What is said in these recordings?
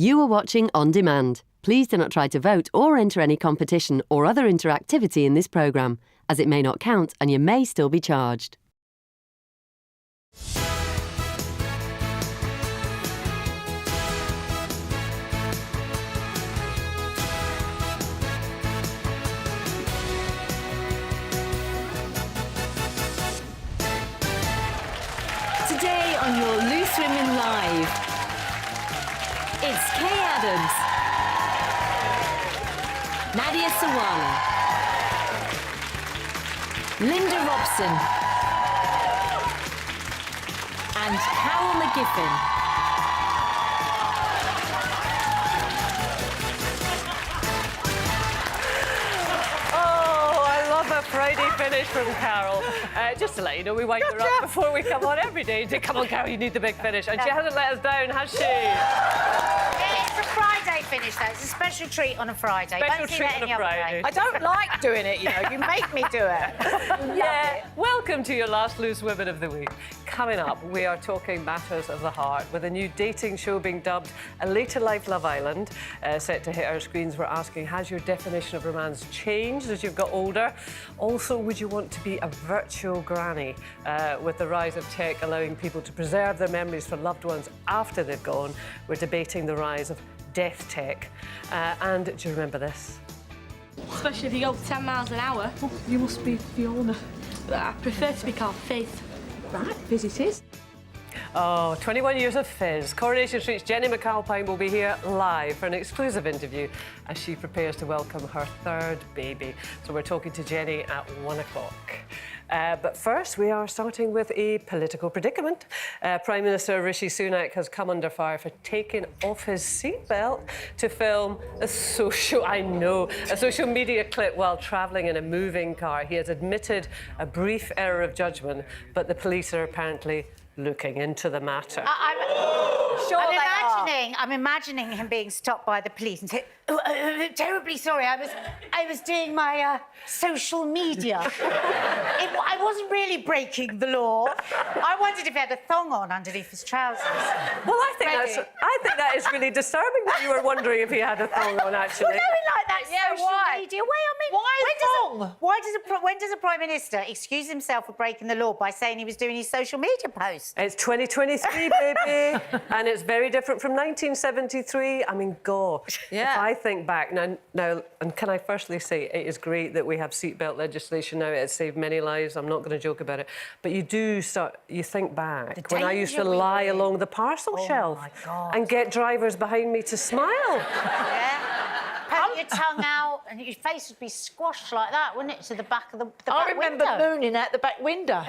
You are watching On Demand. Please do not try to vote or enter any competition or other interactivity in this programme, as it may not count and you may still be charged. Today on your Loose Women Live, it's Kay Adams, Nadia Sawalha, Linda Robson, and Carol McGiffin. Friday finish from Carol. Just to let you know, we wind her up before we come on every day. Come on, Carol, you need the big finish. And she hasn't let us down, has she? It's a Friday finish, though. It's a special treat on a Friday. Special treat on a Friday. I don't like doing it, you know. You make me do it. Yeah. Welcome to your last Loose Women of the Week. Coming up, we are talking matters of the heart with a new dating show being dubbed A Later Life Love Island, set to hit our screens. We're asking, has your definition of romance changed as you've got older? Also, would you want to be a virtual granny? With the rise of tech allowing people to preserve their memories for loved ones after they've gone, we're debating the rise of death tech. And do you remember this? Especially if you go 10 miles an hour. Oh, you must be Fiona. I prefer to be called Faith. Right, Fizz it is. Oh, 21 years of Fizz. Coronation Street's Jenny McAlpine will be here live for an exclusive interview as she prepares to welcome her third baby. So we're talking to Jenny at 1 o'clock. But first, we are starting with a political predicament. Prime Minister Rishi Sunak has come under fire for taking off his seatbelt to film a social media clip while travelling in a moving car. He has admitted a brief error of judgment, but the police are apparently looking into the matter. I'm imagining him being stopped by the police and saying, terribly sorry, I was doing my social media. I wasn't really breaking the law. I wondered if he had a thong on underneath his trousers. Well, I think that is really disturbing that you were wondering if he had a thong on, actually. Well, no, like that social media. When does a Prime Minister excuse himself for breaking the law by saying he was doing his social media post? It's 2023, baby. And it's very different from 1973. I mean, gosh. Yeah. If I think back now, and can I firstly say it is great that we have seatbelt legislation now. It has saved many lives. I'm not going to joke about it. But you think back when I used to lie along the parcel shelf and get drivers behind me to smile. Yeah. Poke your tongue out and your face would be squashed like that, wouldn't it, to the back of the back window? I remember mooning out the back window.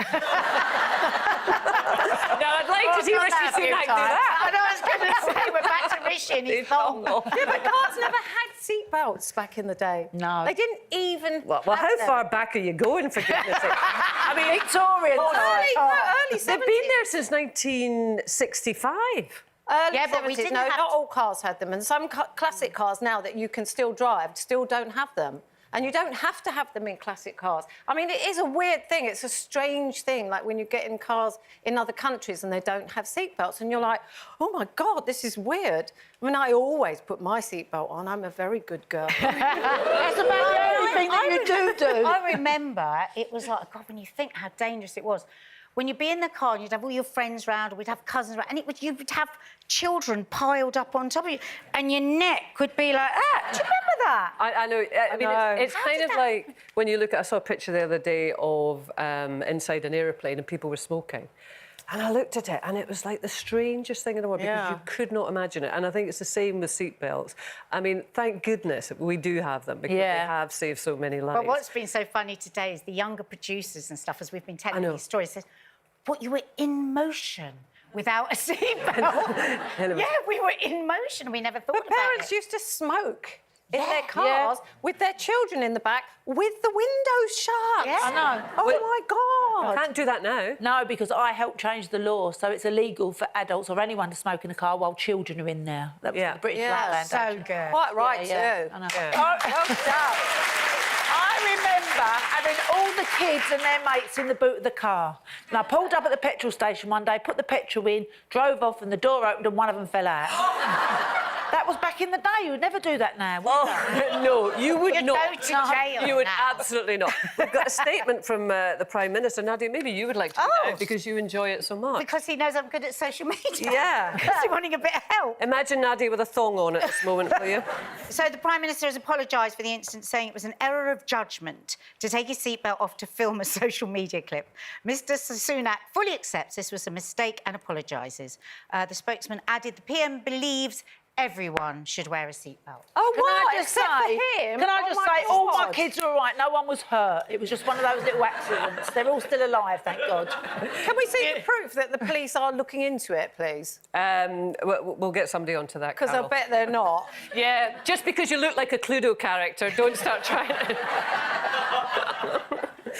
Now, I'd like to see Rishi Sunak do that. I know, I was going to say, we're back to Rishi and his thong. Yeah, but cars never had seatbelts back in the day. No. They didn't even Well, how far back are you going, for goodness sake? I mean, Victorian early 70s. They've been there since 1965. Yeah, but we didn't have not all cars had them, and some classic cars now that you can still drive still don't have them. And you don't have to have them in classic cars. I mean, it is a weird thing. It's a strange thing, like when you get in cars in other countries and they don't have seatbelts, and you're like, oh, my God, this is weird. I mean, I always put my seatbelt on. I'm a very good girl. That's about the only thing that you do. I remember it was like, God, when you think how dangerous it was. When you'd be in the car and you'd have all your friends round, or we'd have cousins around, and you would have children piled up on top of you, and your neck could be like that. Do you remember that? I know. I mean, it's kind of like when you look at... I saw a picture the other day of inside an aeroplane and people were smoking. And I looked at it, and it was like the strangest thing in the world because you could not imagine it. And I think it's the same with seatbelts. I mean, thank goodness we do have them because they have saved so many lives. But what's been so funny today is the younger producers and stuff, as we've been telling these stories, said, "What, you were in motion without a seatbelt?" Yeah, we were in motion. We never thought about it. But parents used to smoke in their cars with their children in the back with the windows shut. Yeah. I know. Oh, my God. Can't do that now. No, because I helped change the law, so it's illegal for adults or anyone to smoke in a car while children are in there. That was the British Flatland. So good. Quite right, too. I know. Well done. I remember having all the kids and their mates in the boot of the car. And I pulled up at the petrol station one day, put the petrol in, drove off, and the door opened and one of them fell out. That was back in the day. You would never do that now. No, you would You'd not. go to jail You would now. absolutely not. We've got a statement from the Prime Minister. Nadia, maybe you would like to read it out because you enjoy it so much. Because he knows I'm good at social media. Yeah. Because he's wanting a bit of help. Imagine Nadia with a thong on at this moment, will you? So the Prime Minister has apologised for the incident, saying it was an error of judgment to take his seatbelt off to film a social media clip. Mr Sunak fully accepts this was a mistake and apologises. The spokesman added the PM believes everyone should wear a seatbelt. Oh, Can I what? just Except say, for him? Can I Oh just my say, all my God. kids are all right. No one was hurt. It was just one of those little accidents. They're all still alive, thank God. Can we see the proof that the police are looking into it, please? We'll get somebody onto that, Because I Carol. bet they're not. Yeah, just because you look like a Cluedo character, don't start trying to...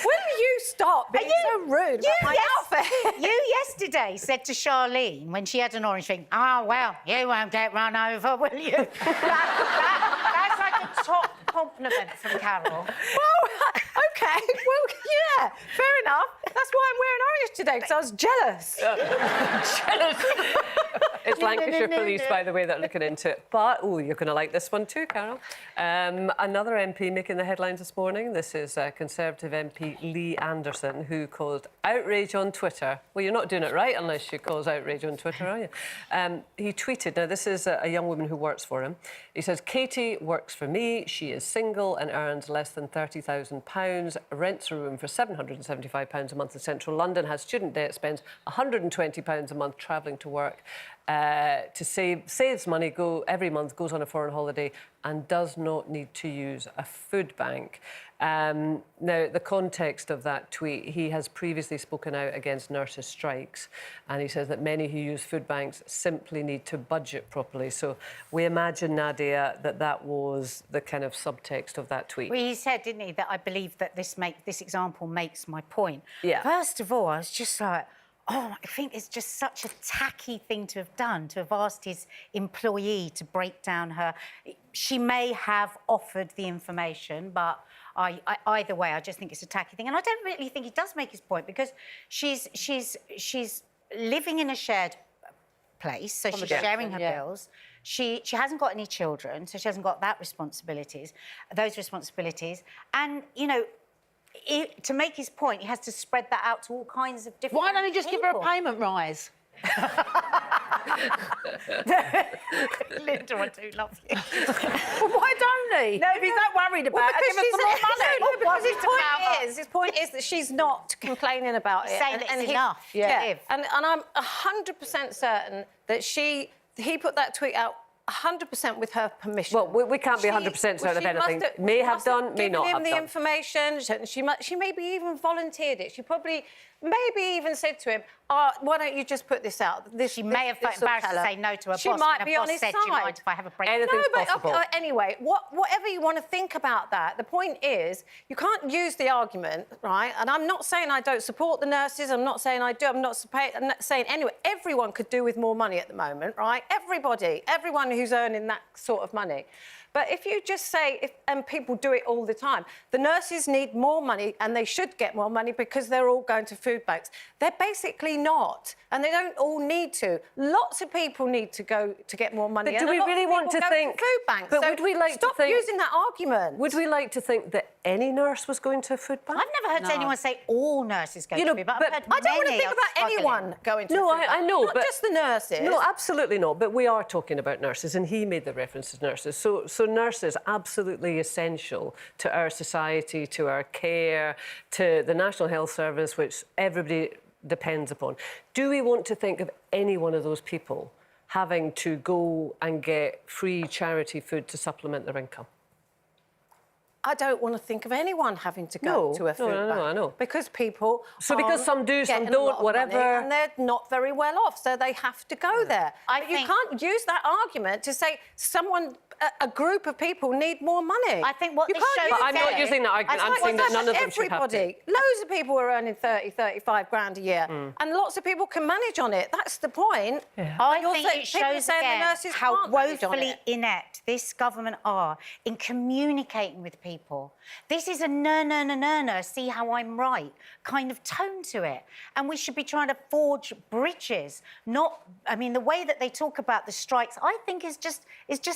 Will you stop being so rude about my outfit? You yesterday said to Charlene when she had an orange thing, "Oh, well, you won't get run over, will you?" That's like a top compliment from Carol. Well, OK. Well, yeah, fair enough. That's why I'm wearing orange today, because I was jealous. It's Lancashire Police, by the way, that are looking into it. But, oh, you're going to like this one too, Carol. Another MP making the headlines this morning. This is Conservative MP Lee Anderson, who caused outrage on Twitter. Well, you're not doing it right unless you cause outrage on Twitter, are you? He tweeted, now this is a young woman who works for him. He says, Katie works for me. She is single and earns less than £30,000, rents a room for £775 a month in central London, has student debt, spends £120 a month travelling to work. Saves money every month, goes on a foreign holiday and does not need to use a food bank. Now, the context of that tweet, he has previously spoken out against nurses' strikes, and he says that many who use food banks simply need to budget properly. So we imagine, Nadia, that was the kind of subtext of that tweet. Well, he said, didn't he, that I believe that this example makes my point. Yeah. First of all, I was just like, oh, I think it's just such a tacky thing to have done, to have asked his employee to break down her... She may have offered the information, but either way, I just think it's a tacky thing. And I don't really think he does make his point, because she's living in a shared place, so she's sharing her bills. She hasn't got any children, so she hasn't got those responsibilities. And, you know, to make his point, he has to spread that out to all kinds of different Why don't he just give her a people. payment rise? Linda, I do love you. Well, why don't he? No, if he's that worried about it, give her some more money. No, because his point is that she's not complaining about it. Saying that it's enough to live. And I'm 100% certain that he put that tweet out 100% with her permission. Well, we can't be 100% certain of anything. May have done, may not have given him the done. information. She maybe even volunteered it. She probably maybe even said to him, why don't you just put this out? She may have felt embarrassed to say no to her she boss. might and be her on boss his said, side. do you mind if I have a break? Anything's No, but possible. anyway, whatever you want to think about that, the point is you can't use the argument, right? And I'm not saying I don't support the nurses. I'm not saying I do. I'm not saying anyway. Everyone could do with more money at the moment, right? Everyone who's earning that sort of money. But if you just say, and people do it all the time, the nurses need more money and they should get more money because they're all going to food banks. They're basically not, and they don't all need to. Lots of people need to go to get more money. But do and a we lot of really want people to go think... food banks. But So would we like to stop think... using that argument. Would we like to think that any nurse was going to a food bank? I've never heard anyone say all nurses go You to know, food, but but I've heard I don't want to many think are about struggling. anyone going to No, food banks. I know, Not but... just the nurses. No, absolutely not. But we are talking about nurses, and he made the reference to nurses. So nurses, absolutely essential to our society, to our care, to the National Health Service, which everybody depends upon. Do we want to think of any one of those people having to go and get free charity food to supplement their income? I don't want to think of anyone having to go to a food bank. I know. Because people So because some do, some getting a lot don't, of whatever. money, and they're not very well off, so they have to go there. But you can't use that argument to say a group of people need more money. I think what you this can't shows use I'm not it. using that argument. I'm saying that none of them should have to. Everybody. Loads of people are earning 30, 35 grand a year, and lots of people can manage on it. That's the point. I You're think saying- it people are shows saying the again nurses how can't manage on woefully it. inept this government are in communicating with people. people. This is a no, see how I'm right kind of tone to it. And we should be trying to forge bridges, not, I mean, the way that they talk about the strikes, I think is just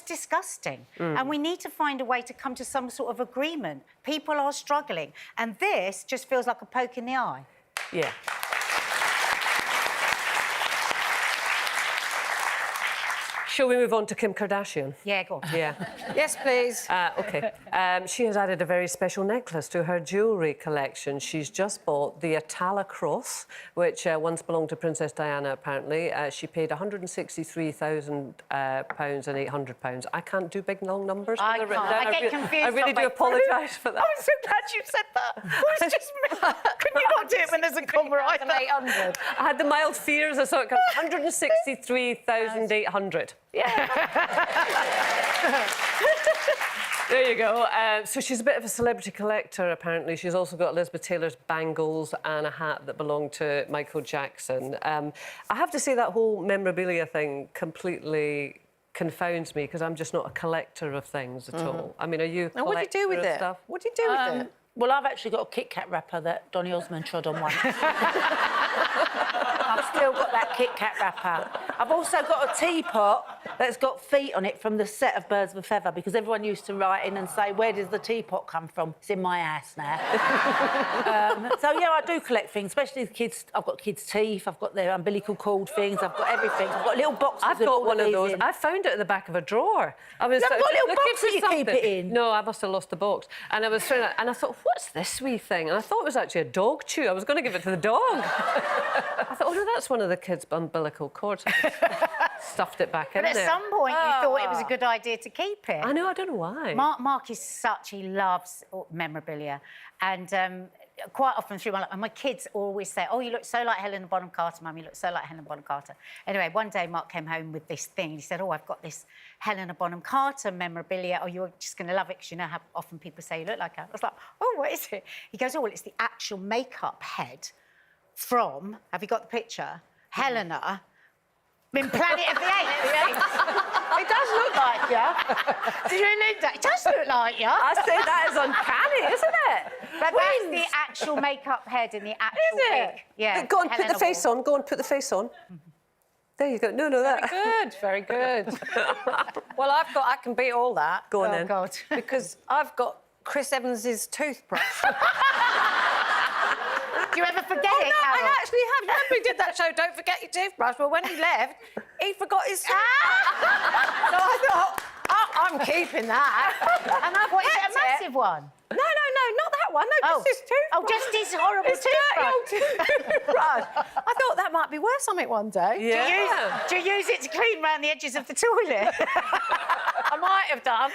disgusting. And we need to find a way to come to some sort of agreement. People are struggling. And this just feels like a poke in the eye. Yeah. Shall we move on to Kim Kardashian? Yeah, go on. Yeah. Yes, please. OK. She has added a very special necklace to her jewellery collection. She's just bought the Atala cross, which once belonged to Princess Diana, apparently. She paid £163,000 and £800. I can't do big, long numbers. I can't. I get confused. I really do apologise for that. I'm so glad you said that. It was just me. Can you not do it when there's a comma right? 800. I had the mild fears. I saw it come 163,800. Yeah. There you go. So she's a bit of a celebrity collector, apparently. She's also got Elizabeth Taylor's bangles and a hat that belonged to Michael Jackson. I have to say that whole memorabilia thing completely confounds me because I'm just not a collector of things at all. I mean, are you a And what do you do with collector of it? stuff? What do you do with it? Well, I've actually got a Kit Kat wrapper that Donny Osmond trod on once. I've still got that Kit Kat wrapper. I've also got a teapot that's got feet on it from the set of Birds of a Feather because everyone used to write in and say, where does the teapot come from? It's in my house now. So, yeah, I do collect things, especially the kids. I've got kids' teeth, I've got their umbilical cord things, I've got everything. I've got little boxes I've got one of those. In. I found it at the back of a drawer. I was You've got a little looking box for that you keep something. it in? No, I must have lost the box. And I was trying to, and I thought, what's this wee thing? And I thought it was actually a dog chew. I was going to give it to the dog. I thought, oh no, that's one of the kids' umbilical cords. I just stuffed it back in But there. at some point, you thought it was a good idea to keep it. I know, I don't know why. Mark is he loves memorabilia. And quite often through my life, and my kids always say, oh, you look so like Helena Bonham Carter, Mum, you look so like Helena Bonham Carter. Anyway, one day Mark came home with this thing. He said, oh, I've got this Helena Bonham Carter memorabilia. Oh, you're just going to love it because you know how often people say you look like her. I was like, oh, what is it? He goes, oh, well, it's the actual makeup head from, have you got the picture? Helena in Planet of the Apes. It does look like you. Did you read that? It does look like you. I say that is uncanny, isn't it? But that's the actual makeup head in the actual wig. Yeah. Go and put Helena the face wore. on. Go and put the face on. There you go. No, that. Good, very good. Well, I can beat all that. Go on Oh, then. God. Because I've got Chris Evans's toothbrush. Do you ever forget it, No, Carol? I actually have. Remember he did that show, Don't Forget Your Toothbrush? Well, when he left, he forgot his toothbrush. So I thought, I'm keeping that. And I've What, is it kept a massive one? No, not that one. No, just his toothbrush. Oh, just his horrible His dirty toothbrush. old toothbrush. I thought that might be worth something one day. Yeah. Do you use it to clean around the edges of the toilet? I might have done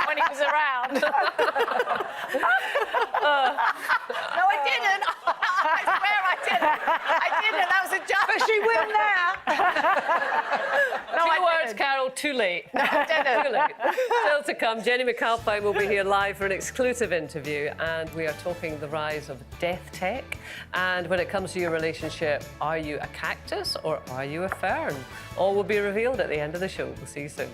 when he was around. No, I didn't. I swear I didn't. I didn't. That was a joke. But she will now. No, Two words, Carol, too late. I didn't. Too late. Still to come, Jenny McAlpine will be here live for an exclusive interview, and we are talking the rise of death tech. And when it comes to your relationship, are you a cactus or are you a fern? All will be revealed at the end of the show. We'll see you soon.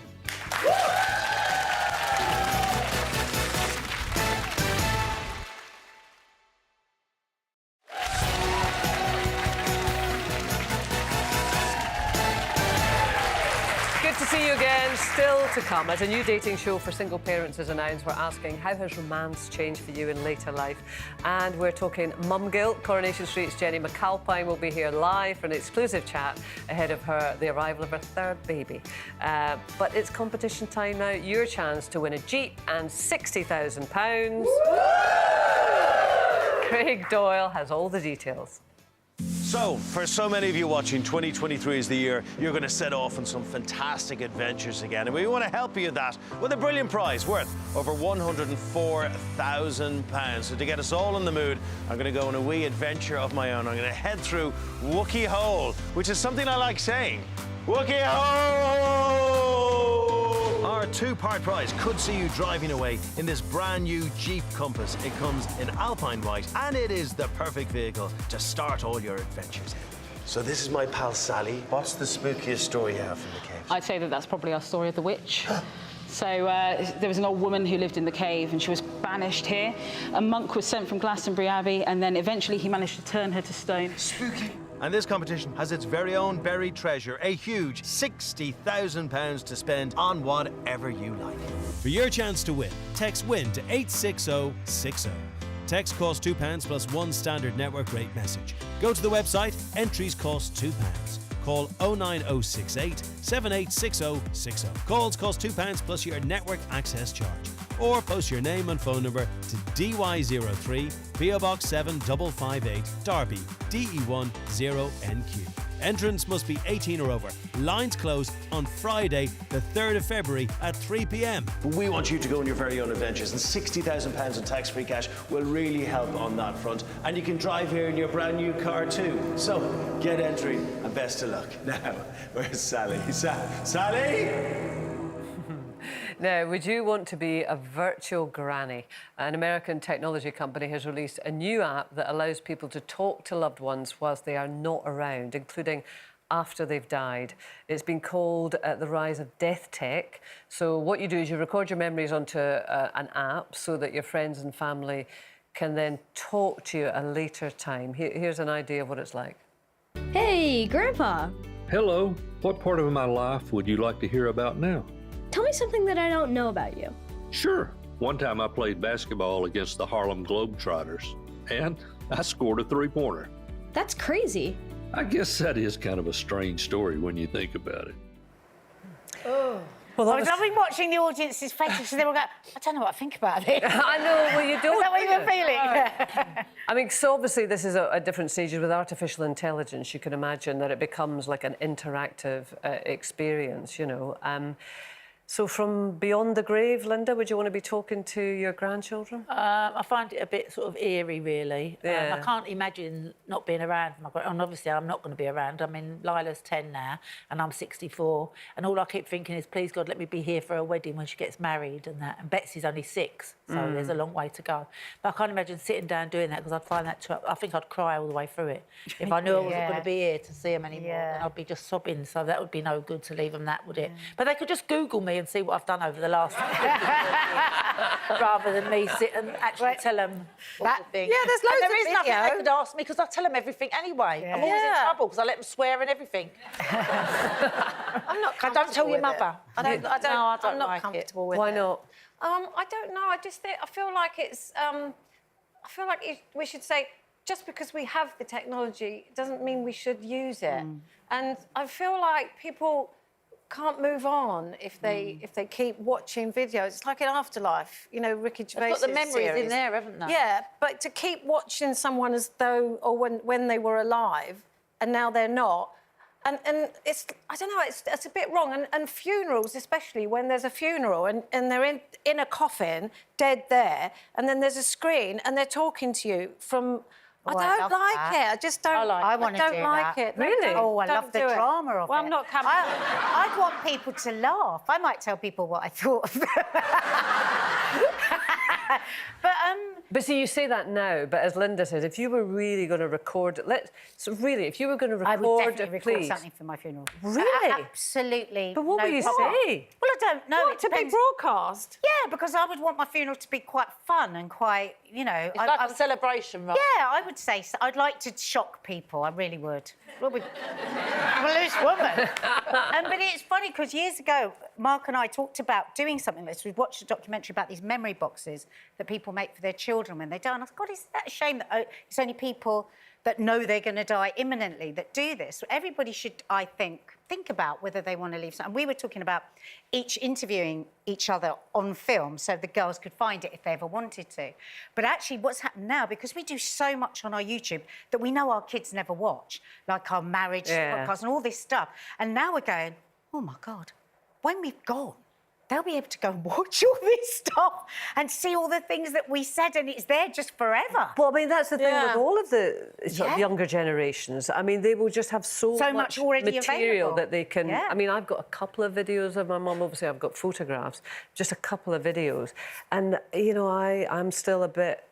Good to see you again. Still to come, as a new dating show for single parents is announced, we're asking how has romance changed for you in later life? And we're talking mum guilt. Coronation Street's Jenny McAlpine will be here live for an exclusive chat ahead of the arrival of her third baby. But it's competition time now. Your chance to win a Jeep and £60,000. Craig Doyle has all the details. So, for so many of you watching, 2023 is the year you're going to set off on some fantastic adventures again. And we want to help you with that with a brilliant prize worth over £104,000. So to get us all in the mood, I'm going to go on a wee adventure of my own. I'm going to head through Wookey Hole, which is something I like saying. Wookey Hole! Our two-part prize could see you driving away in this brand new Jeep Compass. It comes in Alpine White, and it is the perfect vehicle to start all your adventures in. So this is my pal Sally. What's the spookiest story you have from the cave? I'd say that that's probably our story of the witch. So there was an old woman who lived in the cave and she was banished here. A monk was sent from Glastonbury Abbey and then eventually he managed to turn her to stone. Spooky. And this competition has its very own buried treasure, a huge £60,000 to spend on whatever you like. For your chance to win, text WIN to 86060. Text costs £2 plus one standard network rate message. Go to the website, entries cost £2. Call 09068 786060. Calls cost £2 plus your network access charge. Or post your name and phone number to DY03 PO Box 7558 Derby DE1 0NQ. Entrance must be 18 or over. Lines close on Friday, the 3rd of February at 3 p.m. We want you to go on your very own adventures, and £60,000 in tax-free cash will really help on that front. And you can drive here in your brand new car too. So get entering and best of luck. Now, where's Sally? Sally? Now, would you want to be a virtual granny? An American technology company has released a new app that allows people to talk to loved ones whilst they are not around, including after they've died. It's been called the rise of death tech. So what you do is you record your memories onto an app so that your friends and family can then talk to you at a later time. Here's an idea of what it's like. Hey, Grandpa. Hello. What part of my life would you like to hear about now? Tell me something that I don't know about you. Sure. One time I played basketball against the Harlem Globetrotters, and I scored a three-pointer. That's crazy. I guess that is kind of a strange story when you think about it. Oh. Well, I've been watching the audience's faces, so they were going, I don't know what I think about it. I know, well, you don't. Is that what you were feeling? I mean, so obviously this is a different stage with artificial intelligence. You can imagine that it becomes like an interactive experience, you know. So from beyond the grave, Linda, would you want to be talking to your grandchildren? I find it a bit sort of eerie, really. Yeah. I can't imagine not being around for my grand. And obviously, I'm not going to be around. I mean, Lila's 10 now, and I'm 64. And all I keep thinking is, please, God, let me be here for her wedding when she gets married and that. And Betsy's only 6, so there's a long way to go. But I can't imagine sitting down doing that because I'd find that I think I'd cry all the way through it. If I knew I wasn't going to be here to see them anymore, then I'd be just sobbing. So that would be no good to leave them that, would it? But they could just Google me and see what I've done over the last rather than me sit and actually tell them that thing. Yeah, there's loads and there of is nothing video. they could ask me because I tell them everything anyway. I'm always in trouble because I let them swear and everything. I'm not I don't tell your with mother. it. I'm not like comfortable with it. Why not? I don't know. I just think I feel like it's. I feel like we should say just because we have the technology doesn't mean we should use it. And I feel like people can't move on if they keep watching videos. It's like an Afterlife, you know, Ricky Gervais. They've got the memories in there, haven't they? Yeah, but to keep watching someone as though, or when they were alive, and now they're not, and it's, I don't know, it's a bit wrong. And funerals, especially when there's a funeral and they're in a coffin, dead there, and then there's a screen and they're talking to you from. I don't like it. I just don't. I want to do like that. it. Really? Oh, I love the drama of it. Well, I'm not coming. I'd want people to laugh. I might tell people what I thought of them. But see, you say that now, but as Linda said, if you were really going to record, if you were going to record, I would definitely record please. something for my funeral. Really? Absolutely. But what no will you problem. say? Well, I don't know. What, to be broadcast? Yeah, because I would want my funeral to be quite fun and quite, you know. It's like a celebration, right? Yeah, I would say so. I'd like to shock people. I really would. I'm a loose woman. But it's funny because years ago, Mark and I talked about doing something like this. We watched a documentary about these memory boxes that people make for their children when they die. And I thought, God, isn't that a shame that it's only people that know they're going to die imminently that do this? Everybody should, I think about whether they want to leave something. And we were talking about each interviewing each other on film so the girls could find it if they ever wanted to. But actually what's happened now, because we do so much on our YouTube that we know our kids never watch, like our marriage podcast and all this stuff. And now we're going, oh, my God, when we've gone, they'll be able to go and watch all this stuff and see all the things that we said, and it's there just forever. Well, I mean, that's the thing with all of the sort of younger generations. I mean, they will just have so much already material available. that they can... Yeah. I mean, I've got a couple of videos of my mum. Obviously, I've got photographs, just a couple of videos. And, you know, I'm still a bit...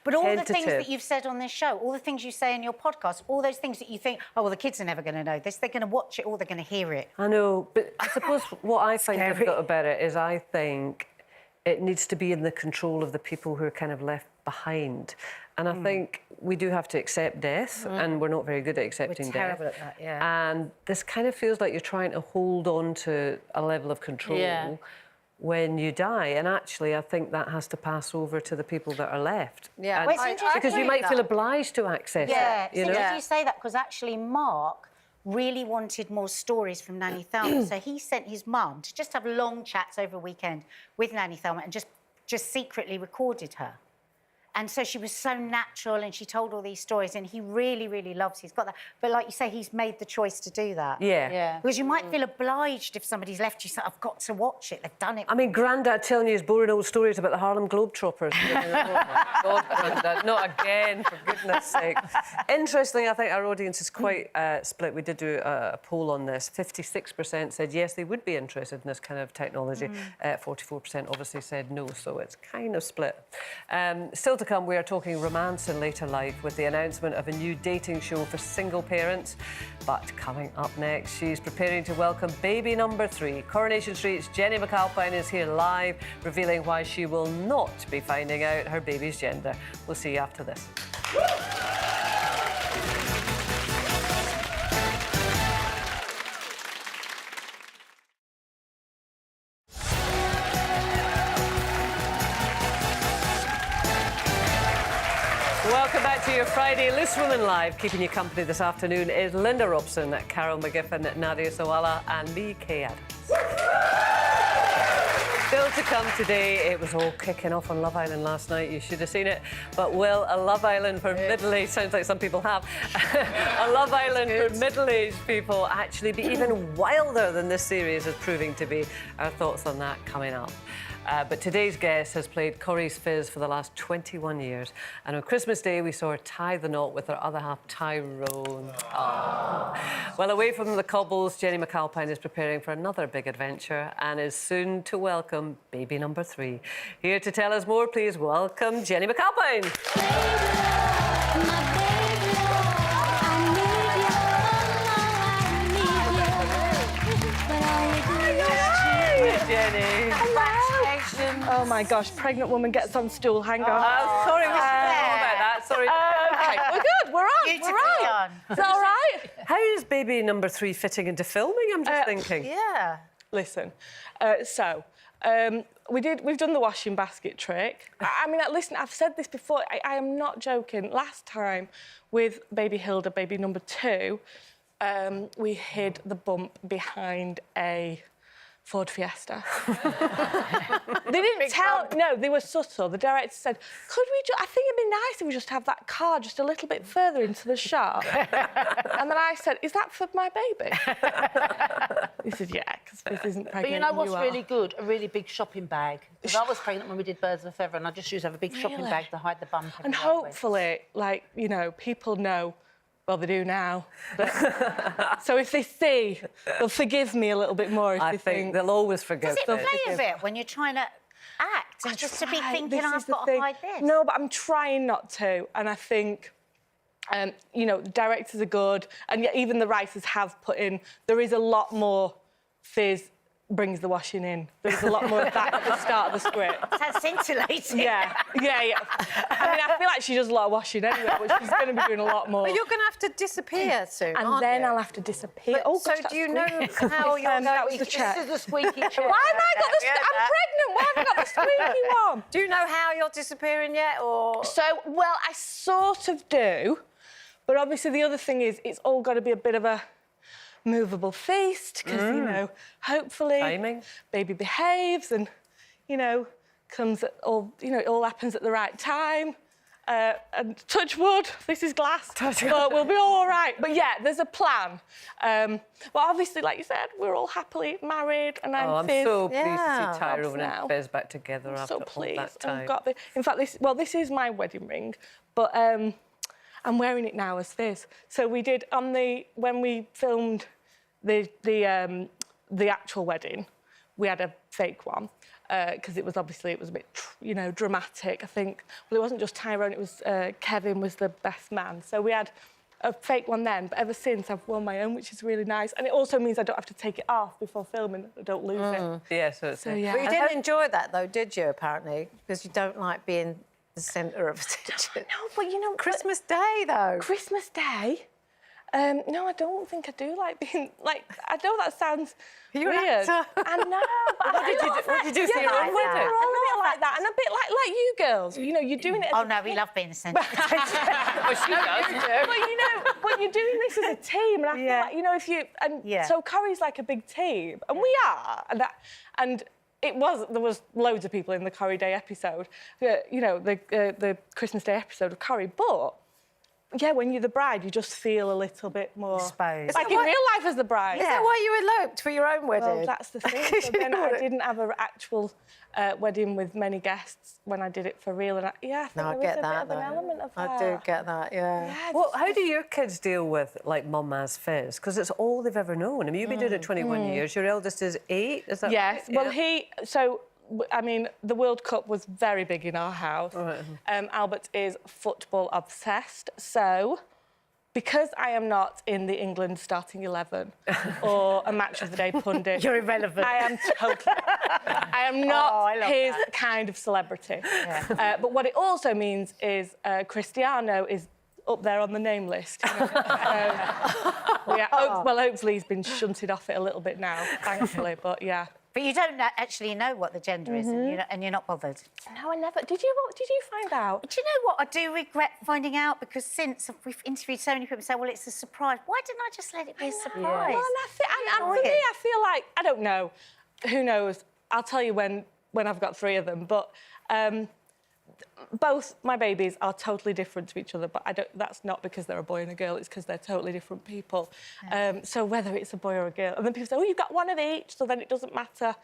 But all the things tentative. that you've said on this show, all the things you say in your podcast, all those things that you think, oh, well, the kids are never going to know this, they're going to watch it or they're going to hear it. I know, but I suppose what I find difficult about it is I think it needs to be in the control of the people who are kind of left behind. And I think we do have to accept death, and we're not very good at accepting We're death. terrible at that, yeah. And this kind of feels like you're trying to hold on to a level of control when you die. And actually, I think that has to pass over to the people that are left. Yeah. And- Well, it's interesting because you might that. feel obliged to access Yeah, it, you it's know? interesting you say that because actually Mark really wanted more stories from Nanny Thelma. So he sent his mum to just have long chats over a weekend with Nanny Thelma and just secretly recorded her. And so she was so natural and she told all these stories and he really, really loves, he's got that. But like you say, he's made the choice to do that. Yeah. Because you might feel obliged if somebody's left you, so I've got to watch it, they've done it. I mean, Grandad telling you his boring old stories about the Harlem Globetrotters. Oh, my God, Grandad, not again, for goodness sake. Interestingly, I think our audience is quite split. We did do a poll on this. 56% said yes, they would be interested in this kind of technology. 44% obviously said no, so it's kind of split. Still to come, we are talking romance in later life with the announcement of a new dating show for single parents. But coming up next, she's preparing to welcome baby number 3. Coronation Street's Jenny McAlpine is here live, revealing why she will not be finding out her baby's gender. We'll see you after this. Welcome back to your Friday Loose Women Live. Keeping you company this afternoon is Linda Robson, Carol McGiffin, Nadia Sawalha and me, Kay Adams. Still to come today, it was all kicking off on Love Island last night. You should have seen it. But will a Love Island for middle-aged, sounds like some people have, a Love Island for middle-aged people actually be even wilder than this series is proving to be? Our thoughts on that coming up. But today's guest has played Corrie's Fizz for the last 21 years. And on Christmas Day, we saw her tie the knot with her other half, Tyrone. Aww. Well, away from the cobbles, Jenny McAlpine is preparing for another big adventure and is soon to welcome baby number 3. Here to tell us more, please welcome Jenny McAlpine. Jenny. Congratulations. Oh my gosh, pregnant woman gets on stool. Hang on. Sorry, we should know about that. Sorry. Okay, we're good. We're on. Beautifully We're on. on. Is that all right? How is baby number 3 fitting into filming? I'm just thinking. Yeah. Listen, we've done the washing basket trick. I mean, listen, I've said this before. I am not joking. Last time with baby Hilda, baby number 2, we hid the bump behind a Ford Fiesta. They didn't tell. No, they were subtle. The director said, "Could we? I think it'd be nice if we just have that car just a little bit further into the shot." And then I said, "Is that for my baby?" He said, "Yeah, because this isn't pregnant." But you know and what's are." really good? A really big shopping bag. Because I was pregnant when we did Birds of a Feather, and I just used to have a big shopping Really? bag to hide the bump. And hopefully, like, you know, people know. Well, they do now. But, so if they see, they'll forgive me a little bit more if I they think they'll always forgive Does it it. play a bit when you're trying to act and just to be thinking, This is I've the got to thing. hide this? No, but I'm trying not to. And I think, you know, the directors are good. And yet even the writers have put in, there is a lot more fizz brings the washing in. There's a lot more of that at the start of the script. That's scintillating. Yeah. I mean, I feel like she does a lot of washing anyway, but she's going to be doing a lot more. But you're going to have to disappear soon, And aren't then you? I'll have to disappear. But- Oh, so gosh, do you that's know squeaky. how you're going That was the to... check. This is the squeaky chair. Why have I got the... I'm pregnant. Why have I got the squeaky one? Do you know how you're disappearing yet, or...? So, well, I sort of do. But obviously the other thing is it's all got to be a bit of a movable feast because, you know, hopefully Timing. baby behaves and, you know, comes at all, you know, it all happens at the right time. And touch wood, this is glass, but we'll be all right. But yeah, there's a plan. Well, obviously, like you said, we're all happily married, and I'm I'm so pleased Yeah. to see Tyrone Now. and Fizz back together I'm after so all pleased. that time. I've got the. In fact, this is my wedding ring, but I'm wearing it now as Fizz. So we did when we filmed the actual wedding, we had a fake one. because it was a bit, dramatic. I think, well, it wasn't just Tyrone, it was Kevin was the best man. So we had a fake one then, but ever since I've worn my own, which is really nice. And it also means I don't have to take it off before filming, I don't lose it. Yeah, so yeah. But you didn't enjoy that, though, did you, apparently? Because you don't like being the centre of attention. No, but you know... Christmas Day, though. Christmas Day? No, I don't think I do like being... Like, I know that sounds You're an weird. actor. I know, but What did you do for your own we're wedding? all a bit like that, and a bit like you girls. You know, you're doing it as Oh, a no, we love being the centre of attention. Well, she does. But you know, when you're doing this as a team, and I feel like, you know, if you so Corrie's like a big team, and we are, and there was loads of people in the Corrie Day episode, the Christmas Day episode of Corrie, but. Yeah, when you're the bride, you just feel a little bit more... Exposed. Like in real life as the bride. Is that why you eloped for your own wedding? Well, that's the thing. So then I didn't have an actual wedding with many guests when I did it for real. And I think I there get is a that, bit of an element of that. I do get that, yeah. Well, how do your kids deal with, like, Mum as Fizz? Because it's all they've ever known. I mean, you've been doing it 21 years. Your eldest is 8, is that Yes. right? Well, I mean, the World Cup was very big in our house. Right. Albert is football obsessed, so... Because I am not in the England starting 11 or a match of the day pundit... You're irrelevant. I am totally... I am not his kind of celebrity. Yeah. But what it also means is Cristiano is up there on the name list. Well, hopefully he's been shunted off it a little bit now, thankfully, but yeah. But you don't actually know what the gender is, and you're not bothered. No, I never... Did you find out? Do you know what? I do regret finding out, because since we've interviewed so many people say, well, it's a surprise. Why didn't I just let it be a surprise? Well, and for me, I feel like... I don't know. Who knows? I'll tell you when I've got 3 of them, but... both my babies are totally different to each other, but that's not because they're a boy and a girl, it's because they're totally different people. Yeah. So whether it's a boy or a girl, and then people say, oh, you've got one of each, so then it doesn't matter.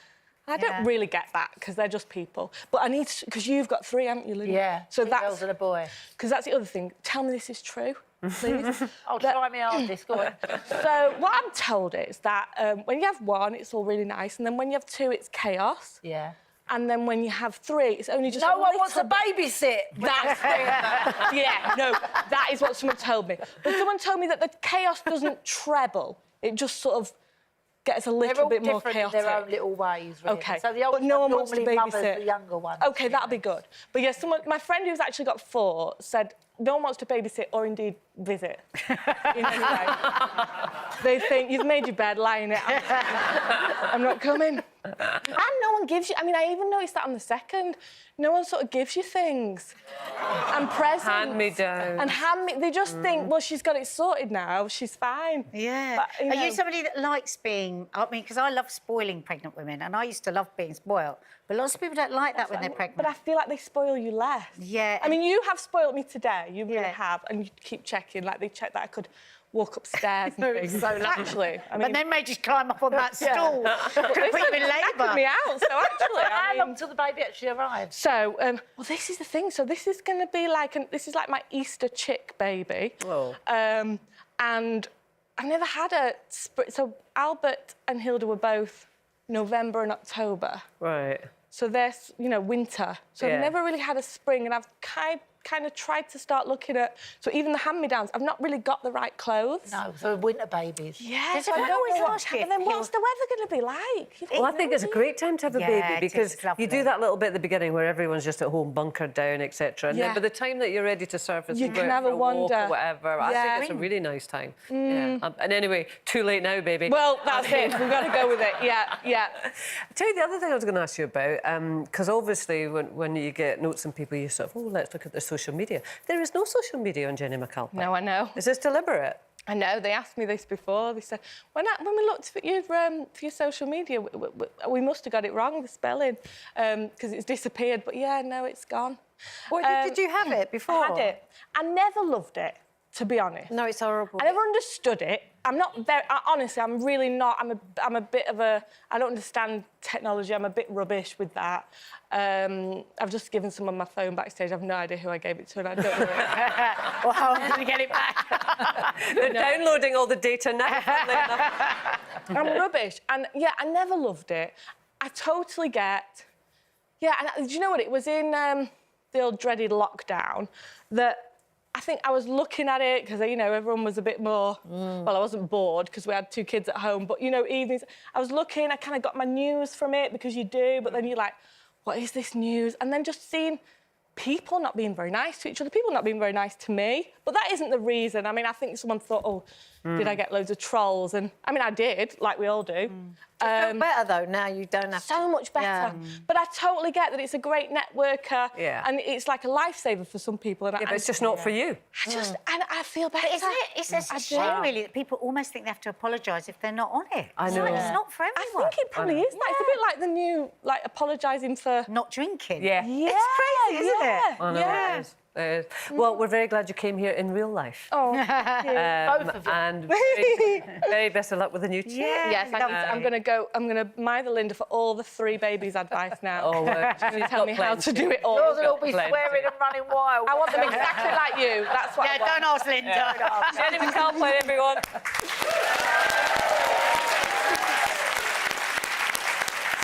I don't really get that, because they're just people. But I need to, because you've got 3, haven't you, Linda? Yeah, so 2 that's, girls and a boy. Because that's the other thing. Tell me this is true, please. I'll try my hardest, go on. So what I'm told is that when you have 1, it's all really nice, and then when you have 2, it's chaos. Yeah. And then when you have 3, it's only just... No one wants to babysit. That's that is what someone told me. But someone told me that the chaos doesn't treble. It just sort of gets a little bit more chaotic. They're all different in their own little ways, really. OK, So the older but no one wants to normally mothers babysit. the younger ones. OK, that'll be good. But yeah, my friend who's actually got 4 said no one wants to babysit or indeed visit in any way. They think, you've made your bed, lie in it. I'm not coming. And no one gives you... I mean, I even noticed that on the 2nd. No one sort of gives you things. And presents. Hand me down. And they just think, well, she's got it sorted now, she's fine. Yeah. But, Are you somebody that likes being... I mean, because I love spoiling pregnant women, and I used to love being spoiled. But lots of people don't like that when they're pregnant. But I feel like they spoil you less. Yeah. I mean, you have spoiled me today. You really have. And you keep checking. Like, they checked that I could walk upstairs and things. So actually, I mean... But then made you climb up on that stool. Could have put you in labour. me out, so actually... How long till the baby actually arrives? So, well, this is the thing. So this is going to be like... This is like my Easter chick baby. Oh. And I've never had a... So Albert and Hilda were both November and October. Right. So they're, winter. So I've never really had a spring, and I've kind of tried to start looking at... So even the hand-me-downs, I've not really got the right clothes. No, so winter babies. Yeah, Does so it I don't always know ask you and then if what's the weather going to be like? Well, I think it's a great time to have a Yeah, baby, it because is lovely. you do that little bit at the beginning where everyone's just at home, bunkered down, etc. And then Yeah. by the time that you're ready to surface You and can go out have for a a walk wander. or whatever, I Yeah. think it's a really nice time. Yeah. And anyway, too late now, baby. Well, that's it. We've got to go with it. Yeah, yeah. I'll tell you the other thing I was going to ask you about, because obviously when you get notes from people, you sort of, oh, let's look at their social media. There is no social media on Jenny McAlpine. No, I know. Is this deliberate? I know. They asked me this before. They said, when we looked for your social media, we must have got it wrong, the spelling, because it's disappeared. But yeah, no, it's gone. Well, did you have it before? I had it. I never loved it, to be honest. No, it's horrible. I never understood it. I'm not very... honestly, I'm really not... I'm a bit of a... I don't understand technology. I'm a bit rubbish with that. I've just given someone my phone backstage. I've no idea who I gave it to, and I don't know. Well, how am I going to get it back? They're downloading all the data now. I'm rubbish. And, yeah, I never loved it. I totally get Yeah, and do you know what? It was in the old dreaded lockdown that I think I was looking at it because, you know, everyone was a bit more... Well, I wasn't bored because we had 2 kids at home, but, you know, evenings... I was looking, I kind of got my news from it because you do, but then you're like, what is this news? And then just seeing people not being very nice to each other, people not being very nice to me. But that isn't the reason. I mean, I think someone thought, oh, did I get loads of trolls? And, I mean, I did, like we all do. You feel better, though, now you don't have so much better. But I totally get that it's a great networker and it's like a lifesaver for some people. And but it's just not for you. And I feel better. But isn't it? It's a shame, really, that people almost think they have to apologise if they're not on it. I know. It's not for everyone. I think it probably is. It's a bit like the new, like, apologising for... Not drinking. Yeah. It's crazy, isn't it? I know, it is. It is. Well, we're very glad you came here in real life. Oh, both of you. And very best of luck with the new chair. Yes, I'm going to mire Linda for all the 3 babies' advice now. Oh, she's going to tell me how to do it all. Yours will all be swearing and running wild. I want them exactly like you. That's what I want. Don't ask Linda. Jenny McAlpine, everyone.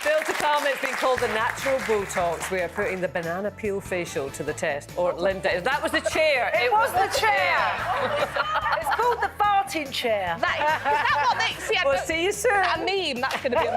Still to come, it's been called the natural Botox. We are putting the banana peel facial to the test. Or Linda, that was the chair. It was the chair. It's called the farting chair. Is that what they... See, We'll see you soon. A meme, that's going to be...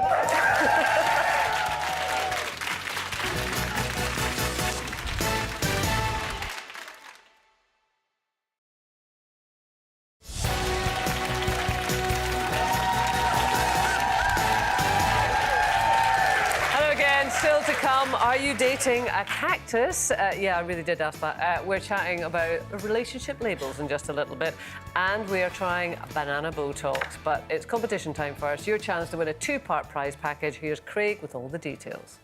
Still to come, are you dating a cactus? Yeah, I really did ask that. We're chatting about relationship labels in just a little bit, and we are trying banana Botox. But it's competition time first. Your chance to win a 2-part prize package. Here's Craig with all the details.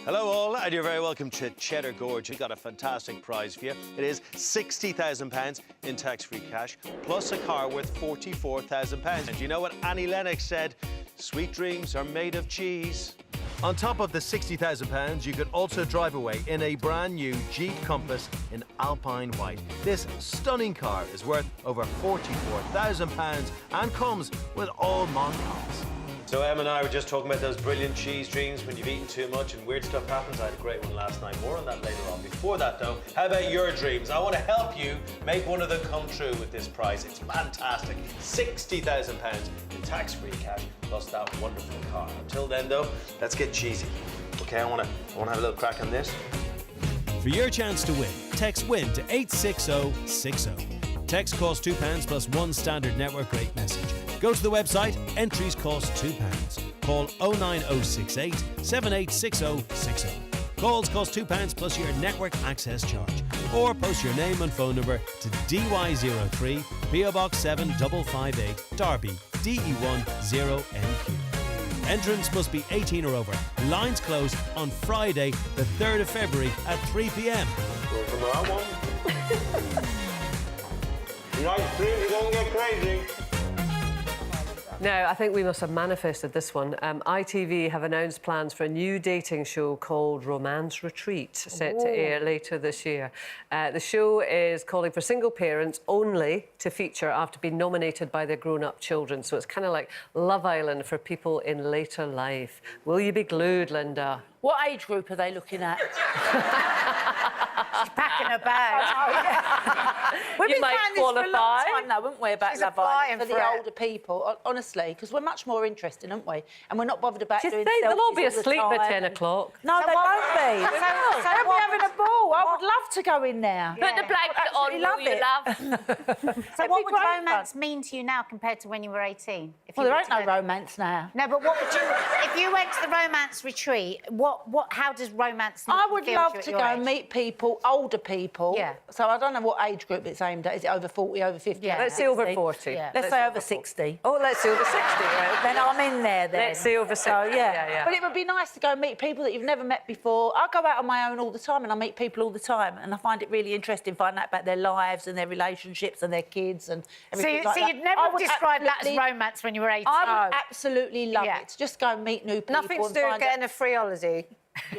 Hello all, and you're very welcome to Cheddar Gorge. We've got a fantastic prize for you. It is £60,000 in tax-free cash, plus a car worth £44,000. And you know what Annie Lennox said? Sweet dreams are made of cheese. On top of the £60,000, you could also drive away in a brand new Jeep Compass in Alpine White. This stunning car is worth over £44,000 and comes with all models. So Em and I were just talking about those brilliant cheese dreams when you've eaten too much and weird stuff happens. I had a great one last night. More on that later on. Before that, though, how about your dreams? I want to help you make one of them come true with this prize. It's fantastic. £60,000 in tax-free cash, plus that wonderful car. Until then, though, let's get cheesy. Okay, I want to have a little crack on this. For your chance to win, text WIN to 86060. Text costs £2 plus 1 standard network rate message. Go to the website, entries cost £2. Call 09068 786060. Calls cost £2 plus your network access charge. Or post your name and phone number to DY03 PO Box 7558 Derby DE1 0NQ. Entrance must be 18 or over. Lines close on Friday, the 3rd of February at 3 p.m. Go for that one. Nice dream, you don't get crazy. Now, I think we must have manifested this one. ITV have announced plans for a new dating show called Romance Retreat, set to air later this year. The show is calling for single parents only to feature after being nominated by their grown-up children. So it's kind of like Love Island for people in later life. Will you be glued, Linda? What age group are they looking at? She's packing her bag. We've been might saying this for a long qualify. time, though, haven't we, about She's Love Island applying for for the it. older people, honestly, because we're much more interesting, aren't we? And we're not bothered about Do you doing think they'll all selfies be all the asleep by time 10 and- o'clock? No, they won't be. They will. so They'll be what having would- a ball. I would love to go in there. Put the blanket on, absolutely love will you, it. love? So It'd what be would great romance mean to you now compared to when you were 18? If Well, you there were ain't no to go- romance now. No, but what would you... If you went to the romance retreat, how does romance look I and would feel love you at to your go age? and meet people, older people. Yeah. So I don't know what age group it's aimed at. Is it over 40, over 50? Yeah. Let's say over 40. Yeah. Let's say over 60. Oh, let's say over 60, right? Then I'm in there then. Let's say over 60. So, yeah. Yeah. But it would be nice to go and meet people that you've never met before. I go out on my own all the time and I meet people all the time and I find it really interesting finding out about their lives and their relationships and their kids and everything like that. you'd never I have would described that as absolutely- romance when you were 18? I would absolutely love Yeah. it. To just go and meet new people. Nothing to and do with find getting out- a free holiday.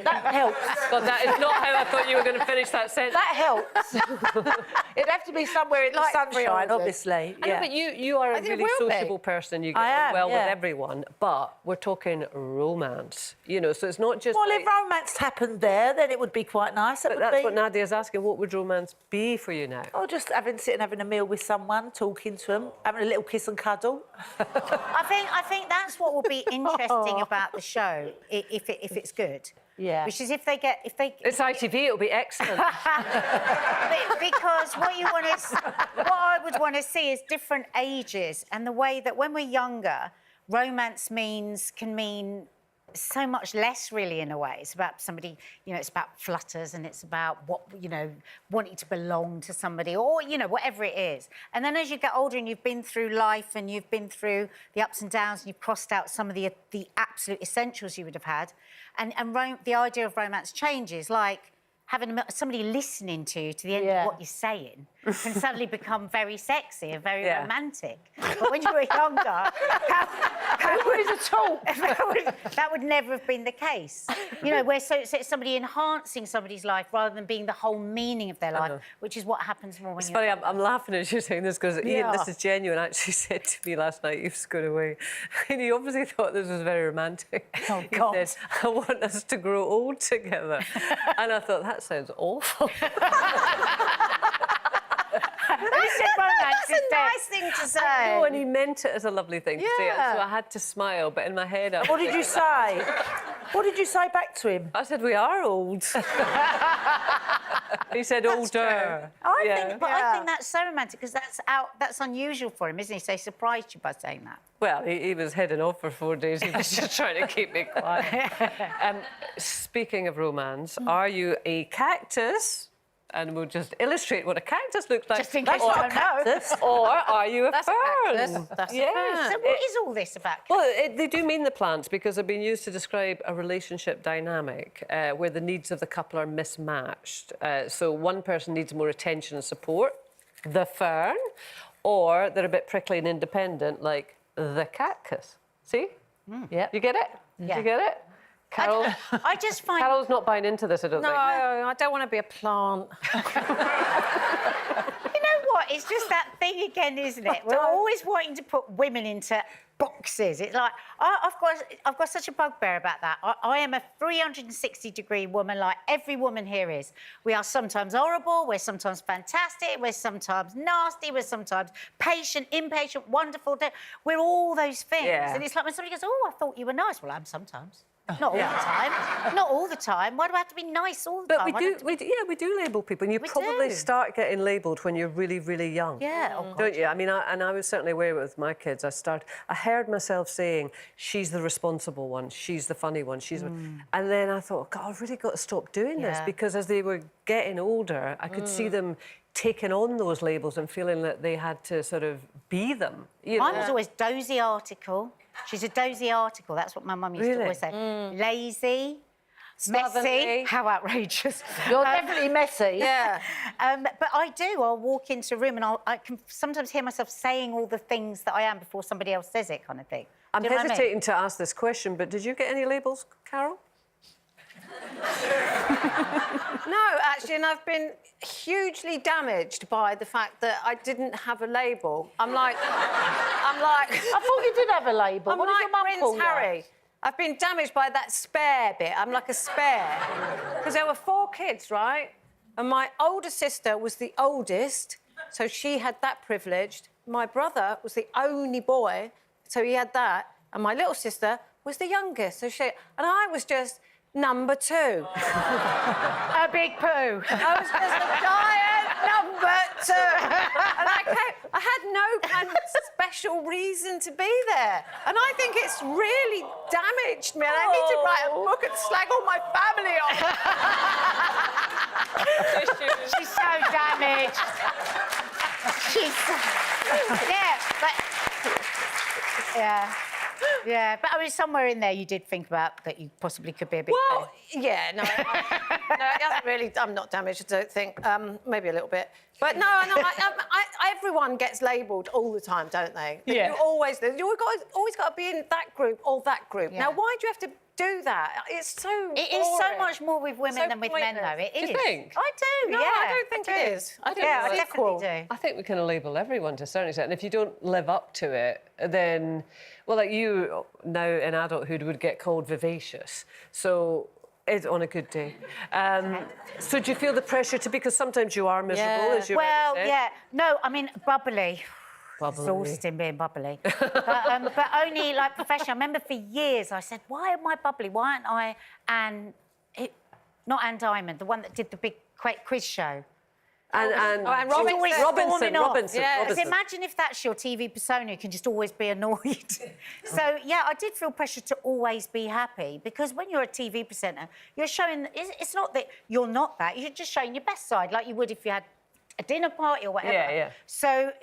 That helps. God, that is not how I thought you were going to finish that sentence. That helps. It'd have to be somewhere in the sunshine, obviously. I know, but you are a really sociable person. You get on well with everyone. But we're talking romance, you know, so it's not just... Well, if romance happened there, then it would be quite nice. But that's what Nadia's asking. What would romance be for you now? Oh, just sitting having a meal with someone, talking to them, having a little kiss and cuddle. I think that's what will be interesting about the show, if it's good. Yeah. Which is if It's ITV, it'll be excellent. Because what I would want to see is different ages and the way that when we're younger, romance can mean so much less, really, in a way. It's about somebody, you know, it's about flutters and it's about wanting to belong to somebody or, you know, whatever it is. And then as you get older and you've been through life and you've been through the ups and downs and you've crossed out some of the absolute essentials you would have had, and the idea of romance changes, like having somebody listening to the end of what you're saying can suddenly become very sexy and very romantic. But when you were younger, that would never have been the case. You know, where so it's somebody enhancing somebody's life rather than being the whole meaning of their life, which is what happens more when it's you're... funny, I'm laughing as you're saying this because Ian, this is genuine, actually said to me last night, "You've scored away." And he obviously thought this was very romantic. Oh, God. He said, "I want us to grow old together." And I thought, that sounds awful. That's a nice thing to say. I know, and he meant it as a lovely thing to say, so I had to smile, but in my head... What did you say? What did you say back to him? I said, "We are old." He said, "Older." I think that's so romantic because that's unusual for him, isn't he? So he surprised you by saying that. Well, he was heading off for 4 days. He was just trying to keep me quiet. Speaking of romance, are you a cactus? And we'll just illustrate what a cactus looks like. Just in case I don't know. Or are you a fern? That's So what is all this about? Well, they do mean the plants because they've been used to describe a relationship dynamic where the needs of the couple are mismatched. So one person needs more attention and support, the fern, or they're a bit prickly and independent, like the cactus. See? Yeah. You get it? Yeah. You get it? Carol? I just find... Carol's not buying into this, I don't think. No, I don't want to be a plant. You know what? It's just that thing again, isn't it? We're always wanting to put women into boxes. It's like I've got such a bugbear about that. I am a 360-degree woman, like every woman here is. We are sometimes horrible. We're sometimes fantastic. We're sometimes nasty. We're sometimes patient, impatient, wonderful. We're all those things. Yeah. And it's like when somebody goes, "Oh, I thought you were nice." Well, I'm sometimes. Not all the time. Not all the time. Why do I have to be nice all the time? But we do label people, and you probably start getting labelled when you're really, really young. Yeah. Don't you? I mean, I was certainly aware with my kids. I heard myself saying, "She's the responsible one. She's the funny one. And then I thought, God, I've really got to stop doing this because as they were getting older, I could see them taking on those labels and feeling that they had to sort of be them. You know? Mine was always dozy article. She's a dozy article. That's what my mum used to always say. Lazy, messy. How outrageous. You're definitely messy. Yeah. But I do. I'll walk into a room and I can sometimes hear myself saying all the things that I am before somebody else says it, kind of thing. I'm Do you know what I mean? hesitating to ask this question, but did you get any labels, Carol? No, actually, and I've been hugely damaged by the fact that I didn't have a label. I'm like... I thought you did have a label. I'm What did your mum like call Prince you? Harry. I've been damaged by that spare bit. I'm like a spare. Because there were 4 kids, right? And my older sister was the oldest, so she had that privilege. My brother was the only boy, so he had that. And my little sister was the youngest, so she... And I was just... number 2. A big poo. I was just a giant number 2. And I had no kind of special reason to be there. And I think it's really damaged me. And I need to write a book and slag all my family off. She's so damaged. Yeah, but I mean, somewhere in there you did think about that you possibly could be a bit... Well, yeah, no, it hasn't really... I'm not damaged, I don't think. Maybe a little bit. But no, everyone gets labelled all the time, don't they? Yeah. You've always got to be in that group or that group. Yeah. Now, why do you have to do that? It's so It is so boring. much more with women So than with men, though. pointless. It is. Do you think? I do, No, yeah. I don't think it is. I don't Yeah, think I it's equal. definitely do. I think we can label everyone to a certain extent. And if you don't live up to it, then, well, like you now in adulthood would get called vivacious. So it's on a good day. So do you feel the pressure to, because sometimes you are miserable, as you Well, said. yeah. No, I mean, bubbly. Bubbly. Exhausting being bubbly. but only, like, professional. I remember for years I said, why am I bubbly? Why aren't I not Anne Diamond, the one that did the big quiz show? And Robinson. Robinson. Because imagine if that's your TV persona, you can just always be annoyed. So, yeah, I did feel pressure to always be happy, because when you're a TV presenter, you're showing... It's not that you're not that, you're just showing your best side, like you would if you had a dinner party or whatever. Yeah, yeah.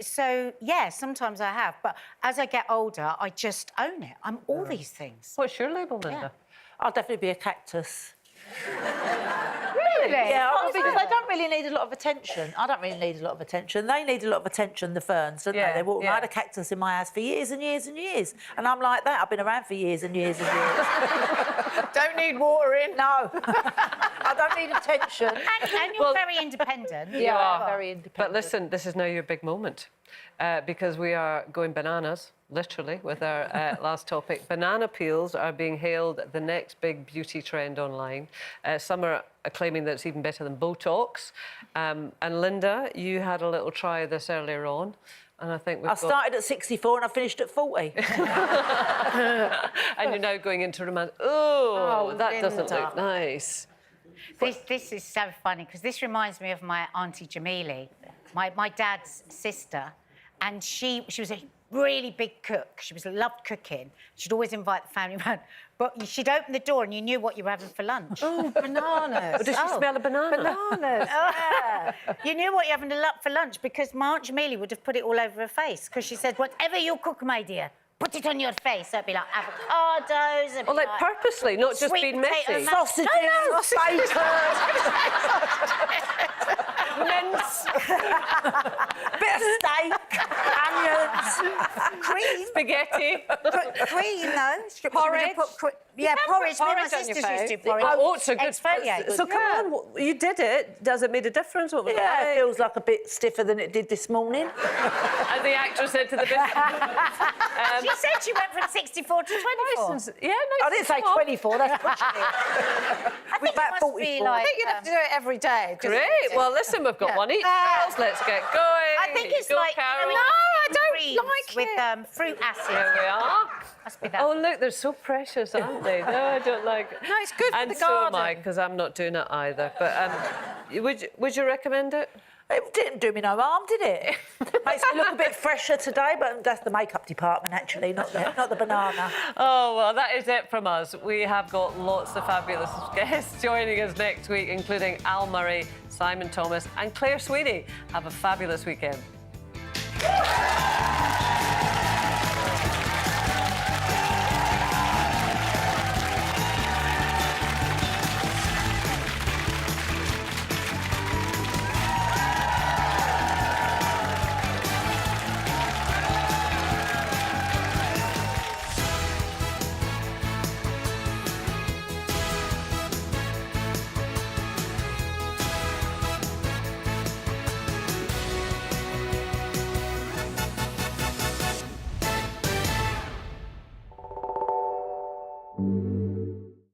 So, yeah, sometimes I have. But as I get older, I just own it. I'm all these things. What's your label, Linda? I'll definitely be a cactus. Really? Yeah, What was because that? they don't really need a lot of attention. I don't really need a lot of attention. They need a lot of attention, the ferns, don't Yeah, they? They walk yeah. around a cactus in my house for years and years and years. And I'm like that. I've been around for years and years and years. Don't need watering. No. I don't need attention. And you're very independent. You are. Very independent. But listen, this is now your big moment, because we are going bananas, literally, with our last topic. Banana peels are being hailed the next big beauty trend online. Some are claiming that it's even better than Botox. And Linda, you had a little try of this earlier on. And I think I started at 64 and I finished at 40. And you're now going into romance. Oh, that doesn't Linda. look nice. This is so funny, because this reminds me of my Auntie Jamili, my dad's sister. And she was a really big cook. She loved cooking. She'd always invite the family round. But she'd open the door and you knew what you were having for lunch. Oh, bananas. Did she smell a banana? Bananas. You knew what you were having for lunch, because my Aunt Jamili would have put it all over her face, because she said, whatever you cook, my dear, put it on your face. So it'd be like avocados. It'd be Well, like purposely, not just sweet being potato messy. mashed- Sausages, Mince. bit of steak, onions, Cream. Spaghetti. Cream, though. Porridge. Yeah, porridge. Me and my porridge on your sisters used to do face. porridge. Oh, it's a good... Exfoliate. So come on, you did it. Does it make a difference? What was it Yeah, it like? feels like a bit stiffer than it did this morning. And the actor said to the business... She said she went from 64 to 24. Yeah, no, I didn't say 24, that's pushing it. I think about it must 44. be I like... think you'd have to do it every day. just- Great. Well, listen, we've got one each. Girls, let's get going. I think it's Go, like... Carol. you know, I don't creams like with fruit acid. Here we are. Must be that. Oh, look, they're so precious, aren't they? No, I don't like it. No, it's good for and the so am I, garden. because I'm not doing it either. But would you recommend it? It didn't do me no harm, did it? Makes me look a bit fresher today, but that's the makeup department, actually, not the banana. Oh, well, that is it from us. We have got lots of fabulous guests joining us next week, including Al Murray, Simon Thomas and Claire Sweeney. Have a fabulous weekend.